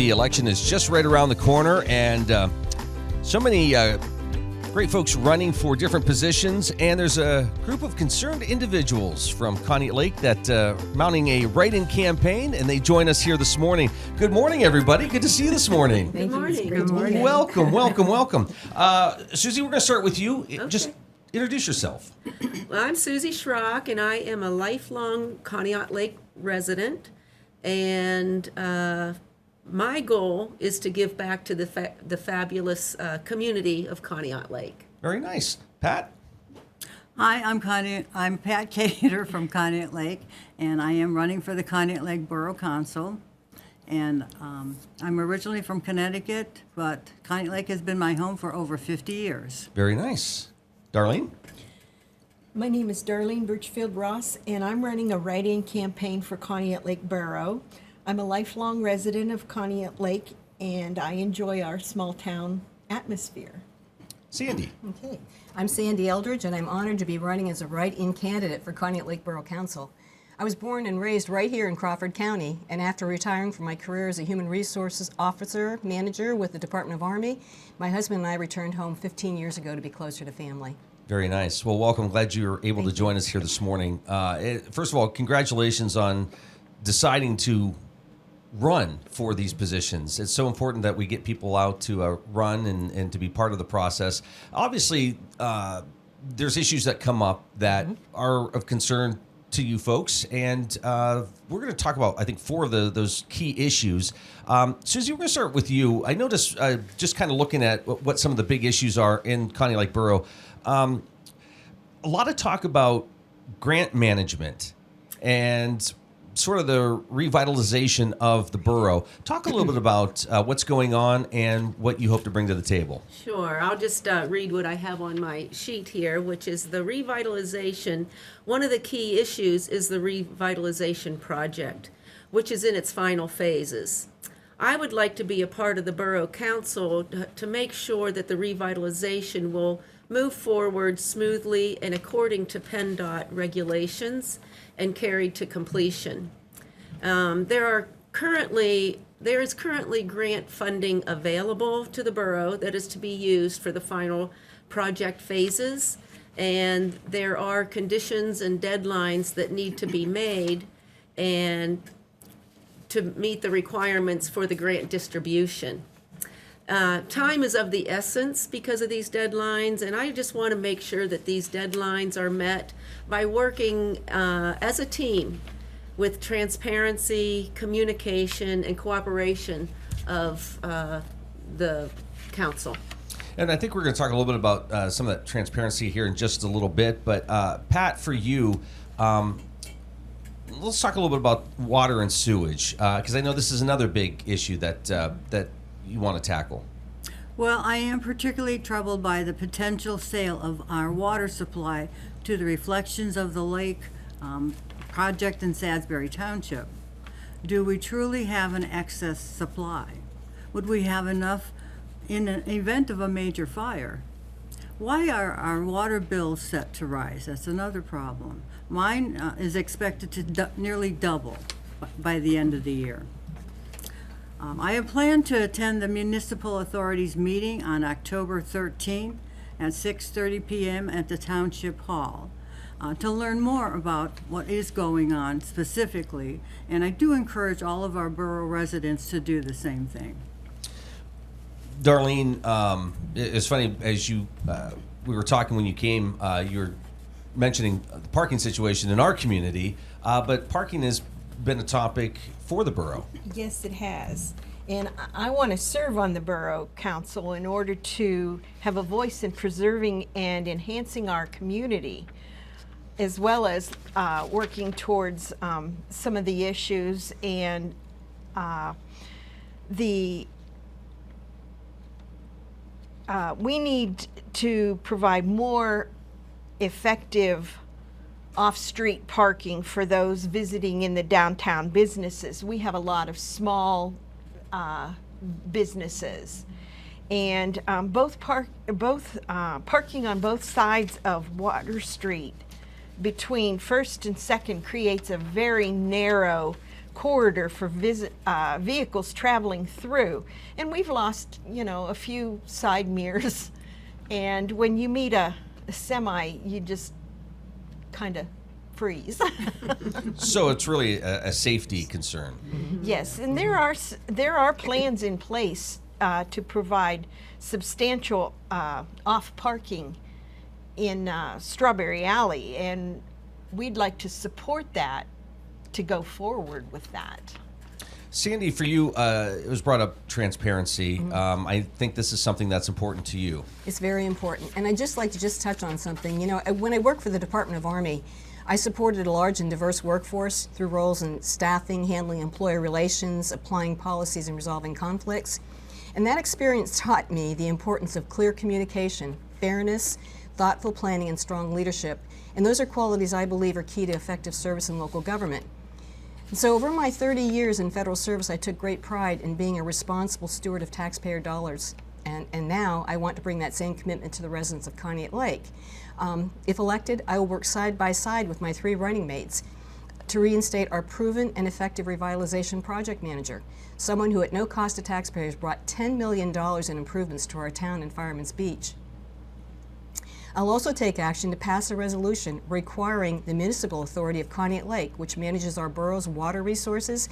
The election is just right around the corner, and so many great folks running for different positions, and there's a group of concerned individuals from Conneaut Lake that mounting a write-in campaign, and they join us here this morning. Good morning, everybody. Good to see you this morning. Good morning. Good morning. Welcome. Susy, we're going to start with you. Okay. Just introduce yourself. Well, I'm Susy Shrock, and I am a lifelong Conneaut Lake resident, and my goal is to give back to the fabulous community of Conneaut Lake. Very nice. Pat? Hi, I'm Pat Kaider from Conneaut Lake, and I am running for the Conneaut Lake Borough Council. And I'm originally from Connecticut, but Conneaut Lake has been my home for over 50 years. Very nice. Darlene? My name is Darlene Birchfield-Ross, and I'm running a write-in campaign for Conneaut Lake Borough. I'm a lifelong resident of Conneaut Lake, and I enjoy our small-town atmosphere. Sandy? Okay. I'm Sandy Eldridge, and I'm honored to be running as a write-in candidate for Conneaut Lake Borough Council. I was born and raised right here in Crawford County, and after retiring from my career as a human resources officer, manager with the Department of Army, my husband and I returned home 15 years ago to be closer to family. Very nice. Well, welcome. Glad you were able to join us here this morning. First of all, congratulations on deciding to run for these positions. It's so important that we get people out to run and to be part of the process. Obviously, there's issues that come up that are of concern to you folks, and we're going to talk about, I think, four of those key issues. Susy, we're going to start with you. I noticed, just kind of looking at what some of the big issues are in Conneaut Lake Borough, a lot of talk about grant management and sort of the revitalization of the borough. Talk a little bit about what's going on and what you hope to bring to the table. Sure. I'll just read what I have on my sheet here, which is the revitalization. One of the key issues is the revitalization project, which is in its final phases. I would like to be a part of the Borough Council to make sure that the revitalization will move forward smoothly and according to PennDOT regulations and carried to completion. There is currently grant funding available to the borough that is to be used for the final project phases, and there are conditions and deadlines that need to be made and to meet the requirements for the grant distribution. Time is of the essence because of these deadlines, and I just want to make sure that these deadlines are met by working as a team with transparency, communication, and cooperation of the council. And I think we're going to talk a little bit about some of that transparency here in just a little bit. But Pat, for you, let's talk a little bit about water and sewage, because I know this is another big issue that you want to tackle. Well, I am particularly troubled by the potential sale of our water supply to the Reflections of the Lake project in Salisbury Township. Do we truly have an excess supply? Would we have enough in an event of a major fire? Why are our water bills set to rise? That's another problem. Mine is expected to nearly double by the end of the year. I have planned to attend the Municipal Authorities meeting on October 13th at 6:30 p.m. at the Township Hall to learn more about what is going on specifically, and I do encourage all of our borough residents to do the same thing. Darlene, it's funny, as we were talking when you came, you were mentioning the parking situation in our community, but parking has been a topic for the borough. Yes, it has. And I want to serve on the Borough Council in order to have a voice in preserving and enhancing our community, as well as working towards some of the issues and we need to provide more effective off-street parking for those visiting in the downtown businesses. We have a lot of small businesses, and parking on both sides of Water Street between First and Second creates a very narrow corridor for vehicles traveling through. And we've lost, you know, a few side mirrors. And when you meet a semi, you just kind of freeze. So it's really a safety concern. Yes, and there are plans in place to provide substantial off parking in Strawberry Alley, and we'd like to support that to go forward with that. Sandy, for you, it was brought up transparency. I think this is something that's important to you. It's very important. And I'd just like to touch on something. You know, when I worked for the Department of Army, I supported a large and diverse workforce through roles in staffing, handling employer relations, applying policies, and resolving conflicts. And that experience taught me the importance of clear communication, fairness, thoughtful planning, and strong leadership. And those are qualities I believe are key to effective service in local government. And so over my 30 years in federal service, I took great pride in being a responsible steward of taxpayer dollars. And now I want to bring that same commitment to the residents of Conneaut Lake. If elected, I will work side by side with my 3 running mates to reinstate our proven and effective revitalization project manager, someone who at no cost to taxpayers brought $10 million in improvements to our town and Fireman's Beach. I'll also take action to pass a resolution requiring the municipal authority of Conneaut Lake, which manages our borough's water resources,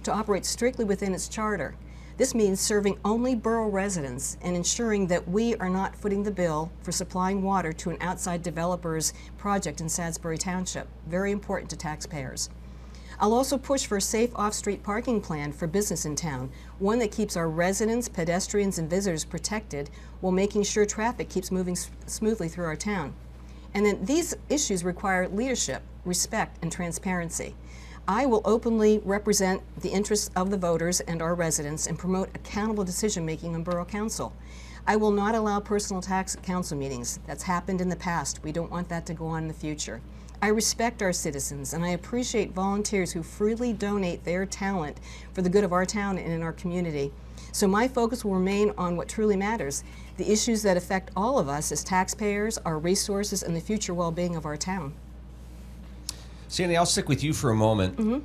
to operate strictly within its charter. This means serving only borough residents and ensuring that we are not footing the bill for supplying water to an outside developer's project in Salisbury Township. Very important to taxpayers. I'll also push for a safe off-street parking plan for business in town, one that keeps our residents, pedestrians, and visitors protected while making sure traffic keeps moving smoothly through our town. And then these issues require leadership, respect, and transparency. I will openly represent the interests of the voters and our residents and promote accountable decision-making on Borough Council. I will not allow personal attacks at council meetings. That's happened in the past. We don't want that to go on in the future. I respect our citizens, and I appreciate volunteers who freely donate their talent for the good of our town and in our community. So my focus will remain on what truly matters, the issues that affect all of us as taxpayers, our resources, and the future well-being of our town. Sandy, I'll stick with you for a moment.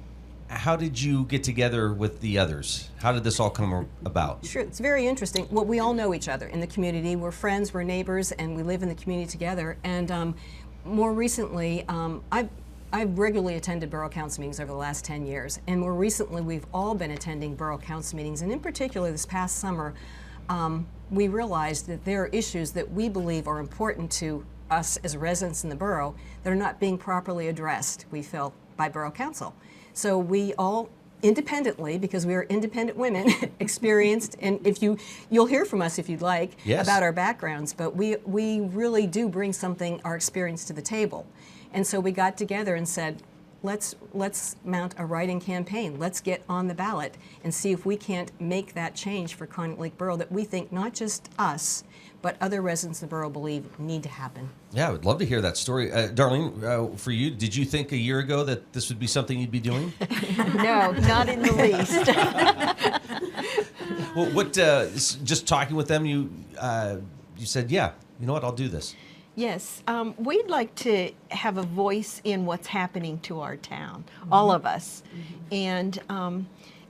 How did you get together with the others? How did this all come about? Sure, it's very interesting. Well, we all know each other in the community. We're friends, we're neighbors, and we live in the community together. And more recently, I've regularly attended Borough Council meetings over the last 10 years. And more recently, we've all been attending Borough Council meetings. And in particular, this past summer, we realized that there are issues that we believe are important to us as residents in the borough that are not being properly addressed, we feel, by Borough Council. So we all independently, because we are independent women, experienced, and you'll hear from us if you'd like, yes, about our backgrounds, but we really do bring our experience to the table. And so we got together and said, let's mount a write-in campaign. Let's get on the ballot and see if we can't make that change for Conneaut Lake Borough that we think not just us, but other residents of the borough believe need to happen. Yeah, I would love to hear that story. Darlene, for you, did you think a year ago that this would be something you'd be doing? No, not in the least. Well, just talking with them, you said, yeah, you know what, I'll do this. Yes, we'd like to have a voice in what's happening to our town, all of us. And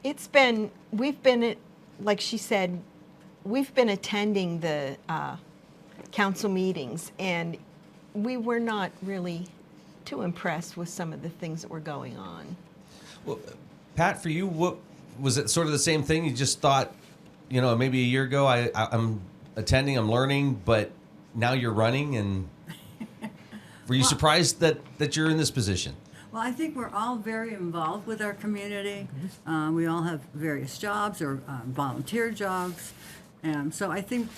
we've been, like she said, we've been attending the council meetings, and we were not really too impressed with some of the things that were going on. Well, Pat, for you, what was it? Sort of the same thing? You just thought, maybe a year ago, I'm attending, I'm learning, but now you're running, and were you surprised that you're in this position? Well, I think we're all very involved with our community. We all have various jobs or volunteer jobs. And so I think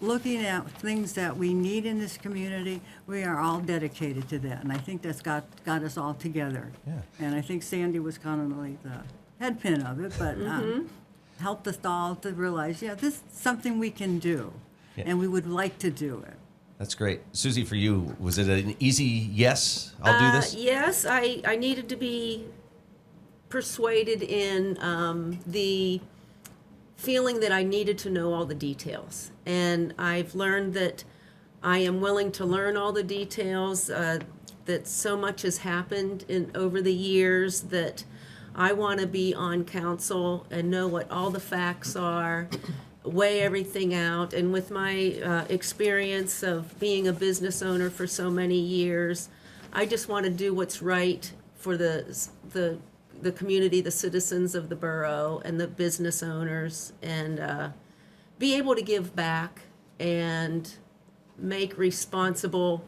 looking at things that we need in this community, we are all dedicated to that. And I think that's got us all together. Yeah. And I think Sandy was kind of like the headpin of it, but helped us all to realize, this is something we can do. Yeah. And we would like to do it. That's great. Susy, for you, was it an easy yes, I'll do this? Yes, I needed to be persuaded in the feeling that I needed to know all the details. And I've learned that I am willing to learn all the details, that so much has happened over the years that I want to be on council and know what all the facts are, weigh everything out. And with my experience of being a business owner for so many years, I just want to do what's right for the community, the citizens of the borough, and the business owners, and be able to give back and make responsible,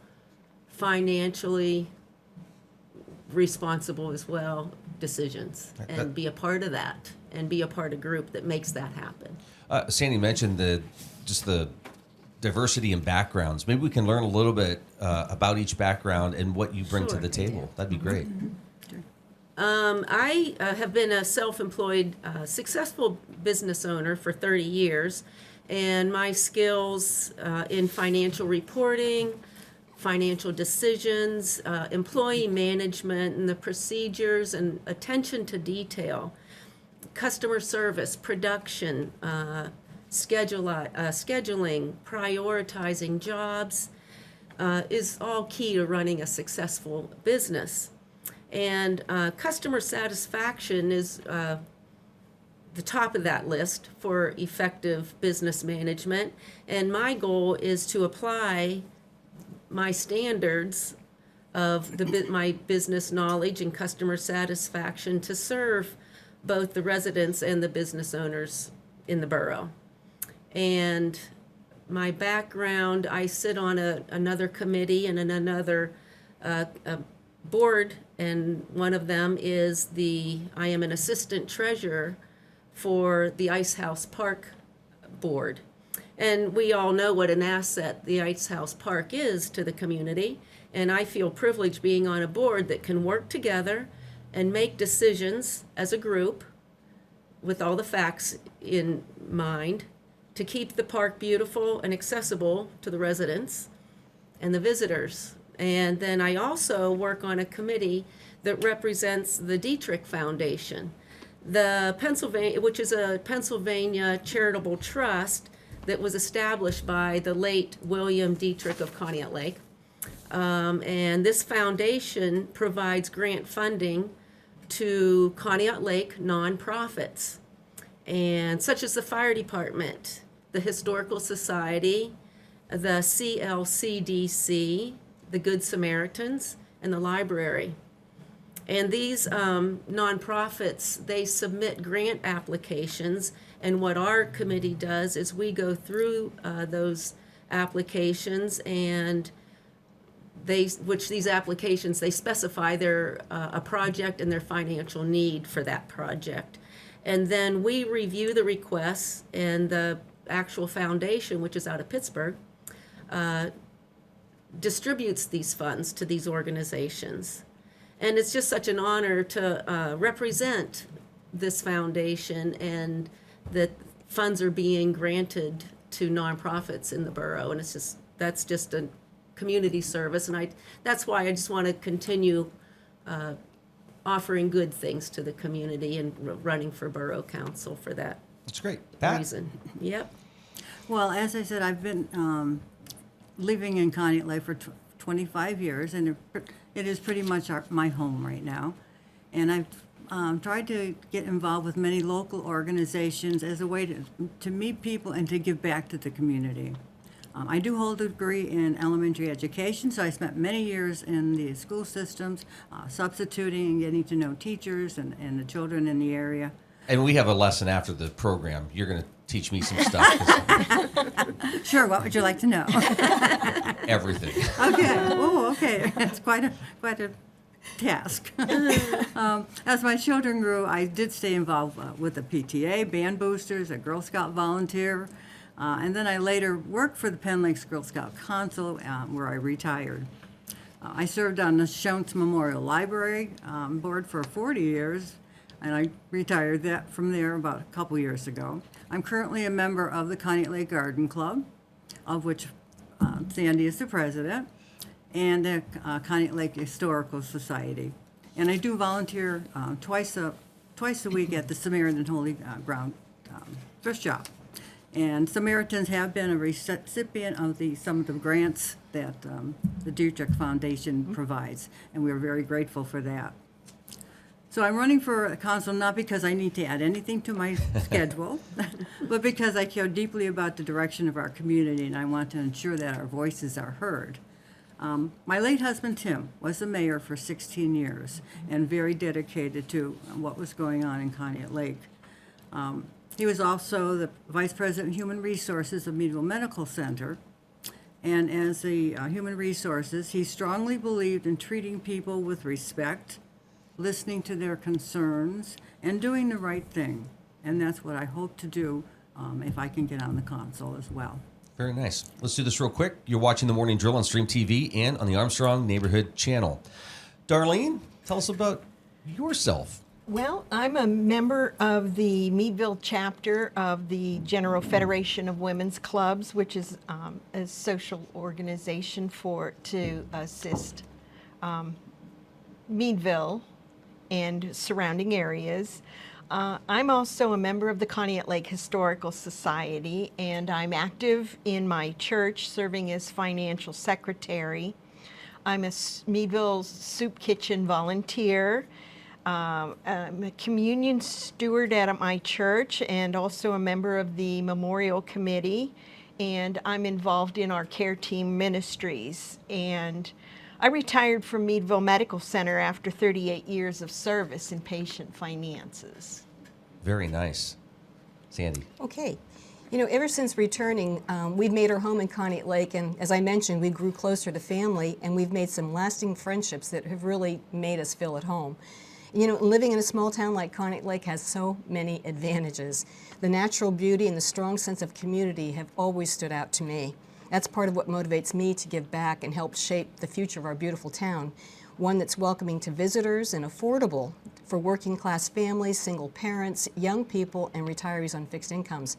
financially responsible as well, decisions, and be a part of that, and be a part of a group that makes that happen. Sandy mentioned the diversity in backgrounds. Maybe we can learn a little bit about each background and what you bring to Sure. the table. That'd be great. I have been a self-employed, successful business owner for 30 years, and my skills in financial reporting, financial decisions, employee management, and the procedures and attention to detail, customer service, production, scheduling, prioritizing jobs, is all key to running a successful business. And customer satisfaction is the top of that list for effective business management. And my goal is to apply my standards of my business knowledge and customer satisfaction to serve both the residents and the business owners in the borough. And my background, I sit on another committee and in another board, and one of them is I am an assistant treasurer for the Ice House Park Board. And we all know what an asset the Ice House Park is to the community, and I feel privileged being on a board that can work together and make decisions as a group with all the facts in mind to keep the park beautiful and accessible to the residents and the visitors. And then I also work on a committee that represents the Dietrich Foundation, which is a Pennsylvania charitable trust that was established by the late William Dietrich of Conneaut Lake. And this foundation provides grant funding to Conneaut Lake nonprofits, and such as the fire department, the Historical Society, the CLCDC, the Good Samaritans, and the library. And these nonprofits, they submit grant applications, and what our committee does is we go through those applications, and these applications, they specify a project and their financial need for that project. And then we review the requests, and the actual foundation, which is out of Pittsburgh, distributes these funds to these organizations. And it's just such an honor to represent this foundation, and that funds are being granted to nonprofits in the borough. And that's just a community service, and that's why I just want to continue offering good things to the community and running for borough council for that That's great. Pat? reason. Yep. Well, as I said, I've been living in Conneaut Lake for 25 years, and it is pretty much my home right now. And I've tried to get involved with many local organizations as a way to meet people and to give back to the community. I do hold a degree in elementary education, so I spent many years in the school systems, substituting and getting to know teachers and the children in the area. And we have a lesson after the program. You're going to teach me some stuff. Sure, what would you like to know? Everything. Okay. Oh, okay. It's quite a task. As my children grew, I did stay involved with the PTA, band boosters, a Girl Scout volunteer, and then I later worked for the Penn Lakes Girl Scout Council, where I retired. I served on the Shontz Memorial Library board for 40 years, and I retired from there about a couple years ago. I'm currently a member of the Conneaut Lake Garden Club, of which Sandy is the president, and the Conneaut Lake Historical Society. And I do volunteer twice a week at the Samaritan Holy Ground thrift shop. And Samaritans have been a recipient of some of the grants that the Dietrich Foundation provides, and we're very grateful for that. So I'm running for council not because I need to add anything to my schedule, but because I care deeply about the direction of our community and I want to ensure that our voices are heard. My late husband, Tim, was the mayor for 16 years and very dedicated to what was going on in Conneaut Lake. He was also the vice president of human resources of Meadville Medical Center. And as the human resources, he strongly believed in treating people with respect, listening to their concerns, and doing the right thing. And that's what I hope to do if I can get on the council as well. Very nice. Let's do this real quick. You're watching The Morning Drill on Stream TV and on the Armstrong Neighborhood Channel. Darlene, tell us about yourself. Well, I'm a member of the Meadville chapter of the General Federation of Women's Clubs, which is a social organization to assist Meadville and surrounding areas. I'm also a member of the Conneaut Lake Historical Society, and I'm active in my church, serving as financial secretary. I'm a Meadville Soup Kitchen volunteer. I'm a communion steward at my church and also a member of the Memorial Committee, and I'm involved in our care team ministries. And I retired from Meadville Medical Center after 38 years of service in patient finances. Very nice. Sandy. Okay. You know, ever since returning, we've made our home in Conneaut Lake, and as I mentioned, we grew closer to family, and we've made some lasting friendships that have really made us feel at home. You know, living in a small town like Conneaut Lake has so many advantages. The natural beauty and the strong sense of community have always stood out to me. That's part of what motivates me to give back and help shape the future of our beautiful town, one that's welcoming to visitors and affordable for working class families, single parents, young people, and retirees on fixed incomes.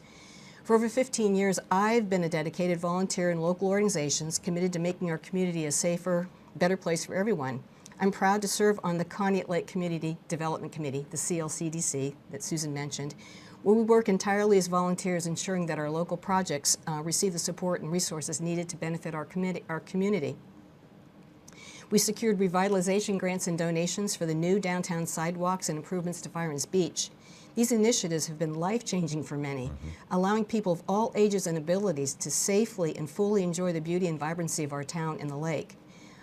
For over 15 years, I've been a dedicated volunteer in local organizations committed to making our community a safer, better place for everyone. I'm proud to serve on the Conneaut Lake Community Development Committee, the CLCDC, that Susan mentioned, where we work entirely as volunteers ensuring that our local projects receive the support and resources needed to benefit our community. We secured revitalization grants and donations for the new downtown sidewalks and improvements to Fireman's Beach. These initiatives have been life-changing for many, allowing people of all ages and abilities to safely and fully enjoy the beauty and vibrancy of our town and the lake.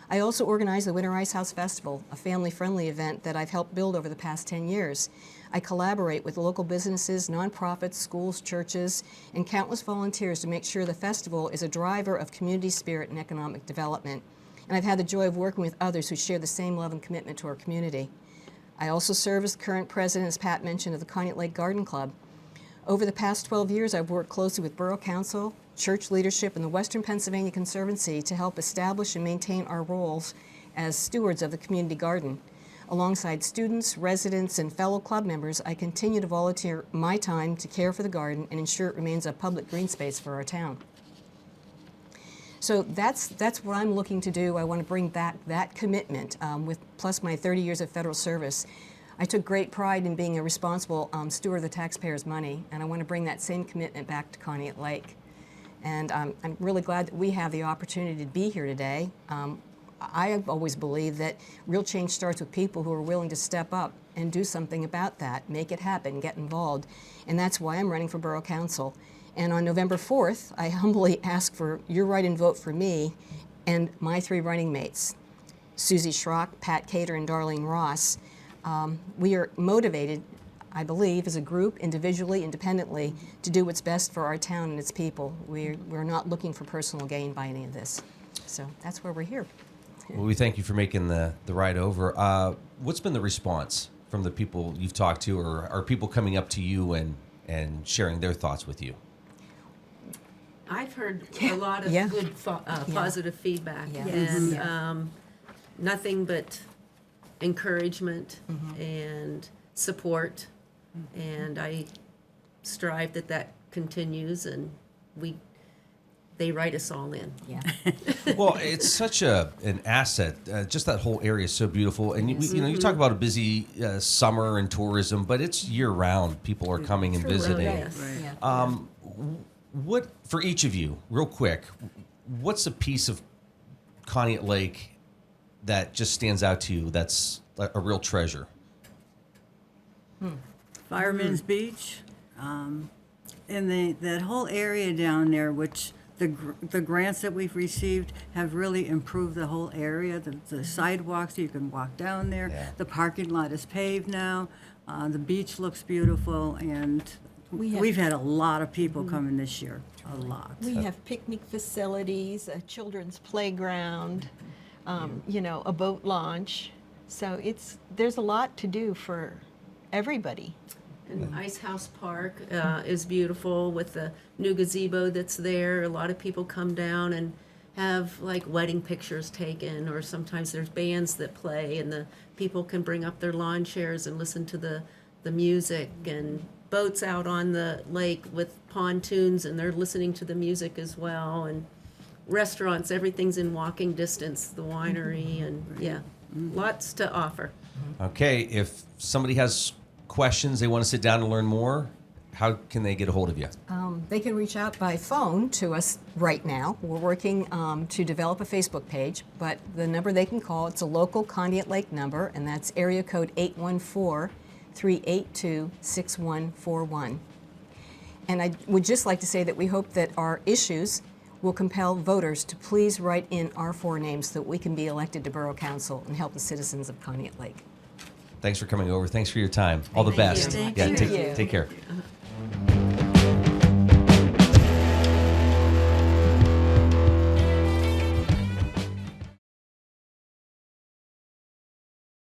I also organize the Winter Ice House Festival, a family-friendly event that I've helped build over the past 10 years. I collaborate with local businesses, nonprofits, schools, churches, and countless volunteers to make sure the festival is a driver of community spirit and economic development. And I've had the joy of working with others who share the same love and commitment to our community. I also serve as the current president, as Pat mentioned, of the Conneaut Lake Garden Club. Over the past 12 years, I've worked closely with Borough Council, church leadership, and the Western Pennsylvania Conservancy to help establish and maintain our roles as stewards of the community garden. Alongside students, residents, and fellow club members, I continue to volunteer my time to care for the garden and ensure it remains a public green space for our town. So that's what I'm looking to do. I want to bring back that commitment with plus my 30 years of federal service. I took great pride in being a responsible steward of the taxpayers' money, and I want to bring that same commitment back to Conneaut Lake. And I'm really glad that we have the opportunity to be here today. I have always believed that real change starts with people who are willing to step up and do something about that, make it happen, get involved. And that's why I'm running for Borough Council. And on November 4th, I humbly ask for your write-in vote for me and my 3 running mates, Susy Shrock, Pat Kaider, and Darlene Ross. We are motivated, I believe, as a group, individually, independently, to do what's best for our town and its people. We're not looking for personal gain by any of this. So that's where we're here. Well, we thank you for making the ride over. What's been the response from the people you've talked to, or are people coming up to you and sharing their thoughts with you? I've heard a lot of Yeah. good, positive feedback, Yeah. and nothing but encouragement and support, and I strive that continues, and they write us all in. Yeah. Well, it's such an asset. Just that whole area is so beautiful. And you talk about a busy summer and tourism, but it's year round. People are coming and visiting. Yes. Yeah. What, for each of you, real quick, what's a piece of Conneaut Lake that just stands out to you that's a real treasure? Fireman's Beach, and that whole area down there, which the grants that we've received have really improved the whole area. The sidewalks, you can walk down there. Yeah. The parking lot is paved now. The beach looks beautiful, and we've had a lot of people coming this year. A lot. We have picnic facilities, a children's playground, a boat launch. So there's a lot to do for everybody. And Ice House Park is beautiful with the new gazebo that's there. A lot of people come down and have like wedding pictures taken, or sometimes there's bands that play and the people can bring up their lawn chairs and listen to the music, and boats out on the lake with pontoons and they're listening to the music as well, and restaurants, everything's in walking distance, the winery, and lots to offer. Okay, if somebody has questions, they want to sit down and learn more, how can they get a hold of you? They can reach out by phone to us right now. We're working to develop a Facebook page, but the number they can call, it's a local Conneaut Lake number, and that's area code 814-382-6141. And I would just like to say that we hope that our issues will compel voters to please write in our 4 names so that we can be elected to Borough Council and help the citizens of Conneaut Lake. Thanks for coming over. Thanks for your time. All the Thank best. you. Thank Yeah, you. take care.